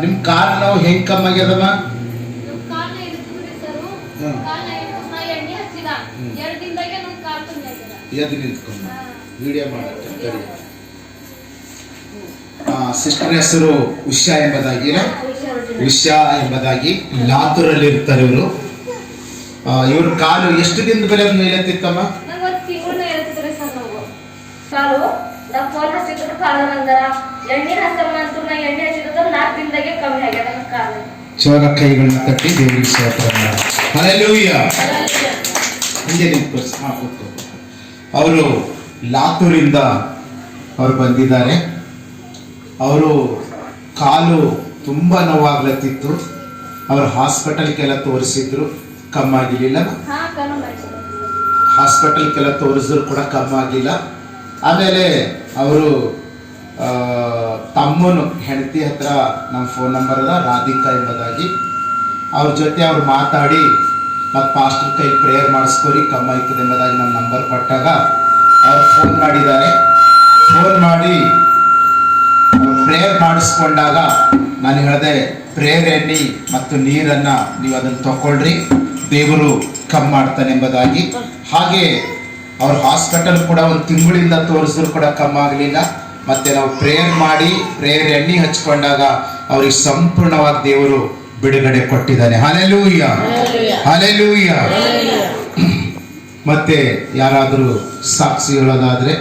ನಿಮ್ ಕಾಲ್ ನೋವು ಹೆಂಗ್ ಕಮ್ಮಿ ಆಗ್ಯದಮ್ಮ? ಎದ್ದು ನಿಂತ್ಕೊಂಡ ವಿಡಿಯೋ ಮಾಡಕ್ಕೆ ಸಿಸ್ಟರ್ ಹೆಸರು ಉಷಾ ಎಂಬುದಾಗಿ ಲಾತೂರಲ್ಲಿ ಇರ್ತಾರೆ ಇವರು. ಇವ್ರ ಕಾಲು ಎಷ್ಟು ದಿನದ ಬೆಲೆ ಮೇಲೆತ್ತಿತ್ತಮ್ಮ? ಚೋರ ಕೈಗಳನ್ನ ತಟ್ಟಿ ದೇವರಿಗೆ ಸ್ತೋತ್ರ. ಹಲ್ಲೆಲೂಯಾ. ಹಿಂಗೆ ಅವರು ಲಾತೂರಿಂದ ಅವರು ಬಂದಿದ್ದಾರೆ. ಅವರು ಕಾಲು ತುಂಬಾ ನೋವಾಗ್ಲತ್ತಿತ್ತು. ಅವರು ಹಾಸ್ಪಿಟಲ್ಗೆಲ್ಲ ತೋರಿಸಿದ್ರು, ಕಮ್ಮಾಗಿರ್ಲಿಲ್ಲ. ಹಾಸ್ಪಿಟಲ್ಗೆಲ್ಲ ತೋರಿಸಿದ್ರು ಕೂಡ ಕಮ್ಮಾಗಿಲ್ಲ. ಆಮೇಲೆ ಅವರು ತಮ್ಮನು ಹೆಂಡತಿ ಹತ್ರ ನಮ್ಮ ಫೋನ್ ನಂಬರ್ ಅದ, ರಾಧಿಕಾ ಎಂಬುದಾಗಿ. ಅವ್ರ ಜೊತೆ ಅವ್ರು ಮಾತಾಡಿ ಮತ್ತು ಪಾಸ್ಟರ್ ಕೈ ಪ್ರೇಯರ್ ಮಾಡಿಸ್ಕೊರಿ ಕಮ್ಮಾಯ್ತದೆ ಎಂಬುದಾಗಿ ನಮ್ಮ ನಂಬರ್ ಕೊಟ್ಟಾಗ ಅವ್ರು ಫೋನ್ ಮಾಡಿದ್ದಾರೆ. ಫೋನ್ ಮಾಡಿ ಪ್ರೇಯರ್ ಮಾಡಿಸ್ಕೊಂಡಾಗ ನಾನು ಹೇಳಿದೆ, ಪ್ರೇಯರ್ ಎಣ್ಣೆ ಮತ್ತು ನೀರನ್ನು ನೀವು ಅದನ್ನು ತಗೊಳ್ರಿ, ದೇವರು ಕಮ್ಮಿ ಮಾಡ್ತಾನೆ ಎಂಬುದಾಗಿ. ಹಾಗೆ ಅವ್ರ ಹಾಸ್ಪಿಟಲ್ ಕೂಡ ಒಂದು ತಿಂಗಳಿಂದ ತೋರಿಸಿದ್ರು ಕೂಡ ಕಮ್ಮಿ ಆಗಲಿಲ್ಲ. ಮತ್ತೆ ನಾವು ಪ್ರೇಯರ್ ಮಾಡಿ ಪ್ರೇಯರ್ ಎಣ್ಣೆ ಹಚ್ಕೊಂಡಾಗ ಅವ್ರಿಗೆ ಸಂಪೂರ್ಣವಾಗಿ ದೇವರು ಬಿಡುಗಡೆ ಕೊಟ್ಟಿದ್ದಾನೆ. Hallelujah, hallelujah. ಮತ್ತೆ ಯಾರಾದರೂ ಸಾಕ್ಷಿ ಹೇಳೋದಾದ್ರೆ